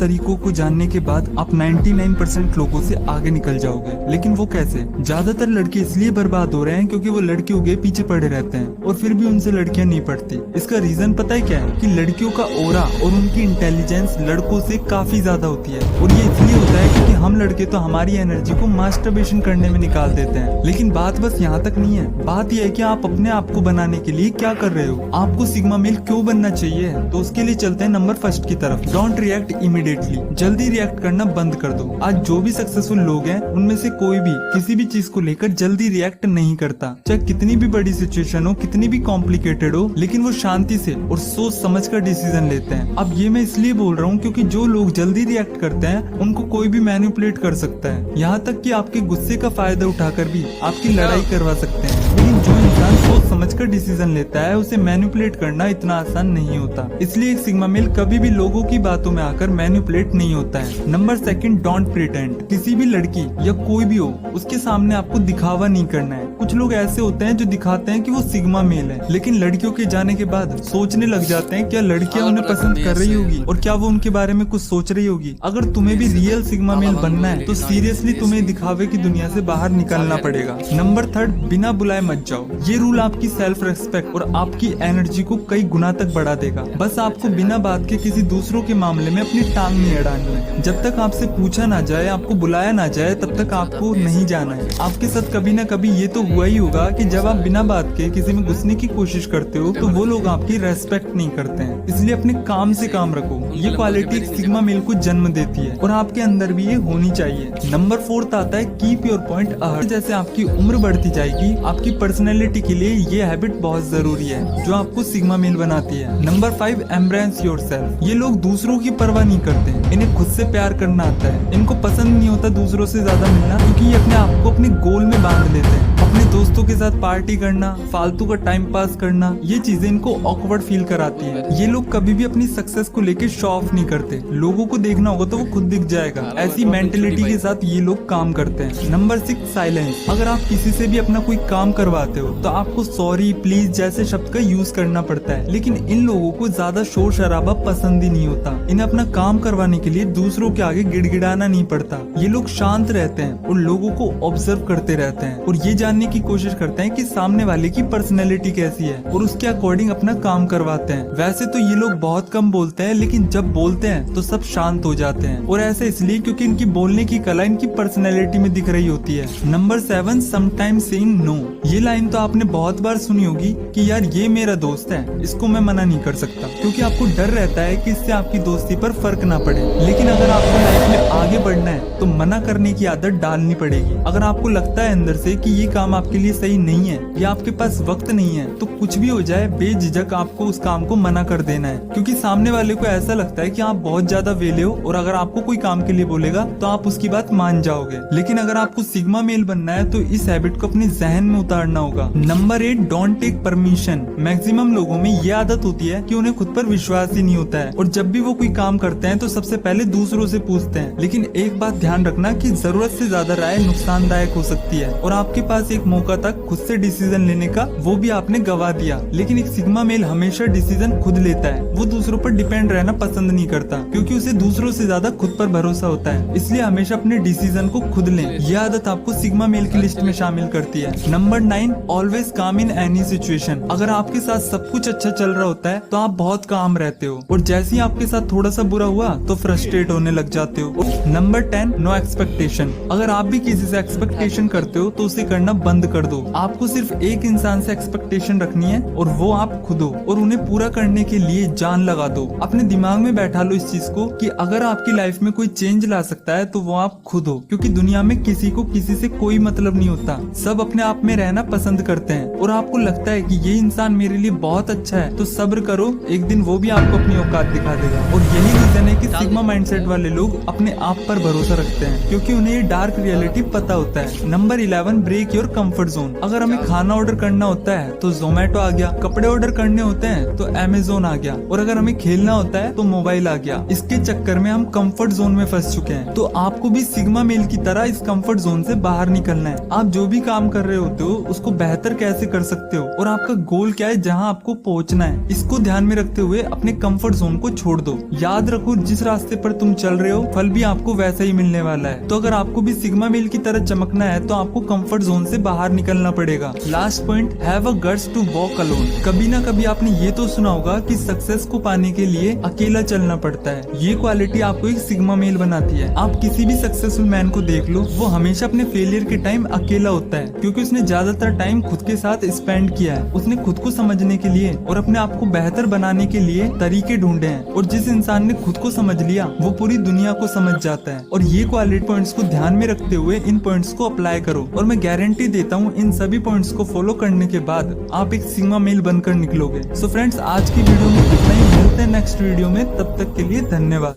तरीकों को जानने के बाद आप 99% लोगों से आगे निकल जाओगे। लेकिन वो कैसे? ज्यादातर लड़के इसलिए बर्बाद हो रहे हैं क्योंकि वो लड़कियों के पीछे पड़े रहते हैं और फिर भी उनसे लड़कियां नहीं पड़ती। इसका रीजन पता है क्या है? कि लड़कियों का ऑरा और उनकी इंटेलिजेंस लड़कों से काफी ज्यादा होती है। और ये इसलिए होता है क्योंकि हम लड़के तो हमारी एनर्जी को मास्टरबेशन करने में निकाल देते हैं। लेकिन बात बस यहाँ तक नहीं है। बात यह है कि आप अपने आप को बनाने के लिए क्या कर रहे हो। आपको सिग्मा मेल क्यों बनना चाहिए? तो उसके लिए चलते हैं नंबर फर्स्ट की तरफ। Don't react immediately. जल्दी रिएक्ट करना बंद कर दो। आज जो भी सक्सेसफुल लोग हैं उनमें से कोई भी किसी भी चीज को लेकर जल्दी रिएक्ट नहीं करता। चाहे कितनी भी बड़ी सिचुएशन हो, कितनी भी कॉम्प्लिकेटेड हो, लेकिन वो शांति से और सोच समझ कर डिसीजन लेते हैं। अब ये मैं इसलिए बोल रहा हूँ क्योंकि जो लोग जल्दी रिएक्ट करते हैं उनको कोई भी मैनिपुलेट कर सकता है। यहाँ तक कि आपके गुस्से का फायदा उठाकर भी आपकी लड़ाई करवा सकते हैं। लेकिन जो इंसान सोच समझकर डिसीजन लेता है उसे मैनिपुलेट करना इतना आसान नहीं होता। इसलिए एक सिग्मा मेल कभी भी लोगों की बातों में आकर मैनिपुलेट नहीं होता है। Number second, don't pretend. किसी भी लड़की या कोई भी हो उसके सामने आपको दिखावा नहीं करना है। कुछ लोग ऐसे होते हैं जो दिखाते हैं कि वो सिग्मा मेल है, लेकिन लड़कियों के जाने के बाद सोचने लग जाते हैं क्या लड़कियां उन्हें पसंद कर रही होगी और क्या वो उनके बारे में कुछ सोच रही होगी। अगर तुम्हें भी रियल सिग्मा मेल बनना है तो सीरियसली तुम्हें दिखावे की दुनिया से बाहर निकलना पड़ेगा। नंबर थर्ड, बिना बुलाए मत जाओ। ये रूल आपकी सेल्फ रेस्पेक्ट और आपकी एनर्जी को कई गुना तक बढ़ा देगा। बस आपको बिना बात के किसी दूसरों के मामले में अपनी टांग नहीं अड़ानी है। जब तक आपसे पूछा ना जाए, आपको बुलाया ना जाए, तब तक आपको नहीं जाना है। आपके साथ कभी ना कभी ये तो हुआ ही होगा कि जब आप बिना बात के किसी में घुसने की कोशिश करते हो तो वो लोग आपकी रेस्पेक्ट नहीं करते हैं। इसलिए अपने काम से काम रखो। ये क्वालिटी सिग्मा मेल को जन्म देती है और आपके अंदर भी ये होनी चाहिए। नंबर फोर्थ आता है कीप योर पॉइंट अहेड। जैसे आपकी उम्र बढ़ती जाएगी, आपकी पर्सनैलिटी के लिए ये हैबिट बहुत जरूरी है जो आपको सिग्मा मेल बनाती है। Number 5, embrace yourself. ये लोग दूसरों की परवाह नहीं करते, इन्हें खुद से प्यार करना आता है। इनको पसंद नहीं होता दूसरों से ज्यादा मिलना, क्योंकि ये अपने आप को अपने गोल में बांध लेते हैं। अपने दोस्तों के साथ पार्टी करना, फालतू का टाइम पास करना, ये चीजें इनको ऑकवर्ड फील कराती है। ये लोग कभी भी अपनी सक्सेस को लेकर शो ऑफ नहीं करते। लोगों को देखना होगा तो वो खुद दिख जाएगा। ऐसी मेंटेलिटी के साथ ये लोग काम करते हैं। Number 6, silence. अगर आप किसी से भी अपना कोई काम करवाते हो तो आपको सॉरी, प्लीज जैसे शब्द का यूज करना पड़ता है। लेकिन इन लोगों को ज्यादा शोर शराबा पसंद ही नहीं होता। इन्हें अपना काम करवाने के लिए दूसरों के आगे गिड़गिड़ाना नहीं पड़ता। ये लोग शांत रहते हैं और लोगों को ऑब्जर्व करते रहते हैं और ये जानने की कोशिश करते हैं कि सामने वाले की पर्सनैलिटी कैसी है और उसके अकॉर्डिंग अपना काम करवाते हैं। वैसे तो ये लोग बहुत कम बोलते हैं, लेकिन जब बोलते हैं तो सब शांत हो जाते हैं। और ऐसा इसलिए क्योंकि इनकी बोलने की कला इनकी पर्सनैलिटी में दिख रही होती है। Number 7, sometimes saying no. ये लाइन तो आपने बहुत बार सुनी होगी कि यार ये मेरा दोस्त है, इसको मैं मना नहीं कर सकता, क्योंकि आपको डर रहता है कि इससे आपकी दोस्ती पर फर्क ना पड़े। लेकिन अगर आपको लाइफ में आगे बढ़ना है तो मना करने की आदत डालनी पड़ेगी। अगर आपको लगता है अंदर से कि ये काम आपके लिए सही नहीं है या आपके पास वक्त नहीं है, तो कुछ भी हो जाए बेझिझक आपको उस काम को मना कर देना है। क्योंकि सामने वाले को ऐसा लगता है कि आप बहुत ज्यादा वेले हो और अगर आपको कोई काम के लिए बोलेगा तो आप उसकी बात मान जाओगे। लेकिन अगर आपको सिग्मा मेल बनना है तो इस हैबिट को अपने जहन में उतारना होगा। Number 8, don't take permission. Maximum लोगों में ये आदत होती है कि उन्हें खुद पर विश्वास ही नहीं होता है और जब भी वो कोई काम करते हैं तो सबसे पहले दूसरों से पूछते हैं। लेकिन एक बात ध्यान रखना कि जरूरत से ज्यादा राय नुकसानदायक हो सकती है और आपके पास एक मौका था खुद से डिसीजन लेने का, वो भी आपने गवा दिया। लेकिन एक सिग्मा मेल हमेशा डिसीजन खुद लेता है। वो दूसरों पर डिपेंड रहना पसंद नहीं करता क्योंकि उसे दूसरों से ज्यादा खुद पर भरोसा होता है। इसलिए हमेशा अपने डिसीजन को खुद लें। यह आदत आपको सिग्मा मेल की लिस्ट में शामिल करती है। नंबर 9, ऑलवेज काम इन एनी सिचुएशन। अगर आपके साथ सब कुछ अच्छा चल रहा होता है तो आप बहुत काम रहते हो और जैसे ही आपके साथ थोड़ा सा बुरा हुआ तो फ्रस्ट्रेट होने लग जाते हो। Number 10, no expectation. अगर आप भी किसी से एक्सपेक्टेशन करते हो तो उसे करना बंद कर दो। आपको सिर्फ एक इंसान से एक्सपेक्टेशन रखनी है और वो आप खुद हो और उन्हें पूरा करने के लिए जान लगा दो। अपने दिमाग में बैठा लो इस चीज को कि अगर आपकी लाइफ में कोई चेंज ला सकता है तो वो आप खुद हो, क्योंकि दुनिया में किसी को किसी से कोई मतलब नहीं होता। सब अपने आप में रहना पसंद करते हैं और आपको लगता है कि ये इंसान मेरे लिए बहुत अच्छा है तो सब्र करो, एक दिन वो भी आपको अपनी औकात दिखा देगा। और यही रीजन है कि सिग्मा माइंडसेट वाले लोग अपने आप पर भरोसा रखते हैं क्योंकि उन्हें ये डार्क रियलिटी पता होता है। Number 11, break your comfort zone. अगर हमें खाना ऑर्डर करना होता है तो जोमेटो आ गया, कपड़े ऑर्डर करने होते हैं तो अमेजोन आ गया और अगर हमें खेलना होता है तो मोबाइल आ गया। इसके चक्कर में हम कंफर्ट जोन में फंस चुके हैं। तो आपको भी सिग्मा मेल की तरह इस कंफर्ट जोन से बाहर निकलना है। आप जो भी काम कर रहे होते हो उसको बेहतर कैसे कर सकते हो और आपका गोल क्या है, जहाँ आपको पहुंचना है, इसको ध्यान में रखते हुए अपने कंफर्ट जोन को छोड़ दो। याद रखो, जिस रास्ते पर तुम चल रहे हो फल भी आपको वैसा ही मिलने वाला है। तो अगर आपको भी सिग्मा मेल की तरह चमकना है तो आपको कंफर्ट जोन से बाहर निकलना पड़ेगा। Last point, have a guts to walk alone. कभी ना कभी आपने ये तो सुना होगा कि सक्सेस को पाने के लिए अकेला चलना पड़ता है। ये क्वालिटी आपको एक सिग्मा मेल बनाती है। आप किसी भी सक्सेसफुल मैन को देख लो, वो हमेशा अपने फेलियर के टाइम अकेला होता है, क्योंकि उसने ज्यादातर टाइम खुद के साथ स्पेंड किया है। उसने खुद को समझने के लिए और अपने आप को बेहतर बनाने के लिए तरीके ढूंढे हैं। और जिस इंसान ने खुद को समझ लिया वो पूरी दुनिया को समझ जाता है। और ये क्वालिटी पॉइंट्स को ध्यान में रखते हुए इन पॉइंट्स को अप्लाई करो, और मैं गारंटी देता हूँ इन सभी पॉइंट्स को फॉलो करने के बाद आप एक सिग्मा मेल बनकर निकलोगे। सो फ्रेंड्स, आज की वीडियो में इतना ही। मिलते हैं नेक्स्ट वीडियो में, तब तक के लिए धन्यवाद।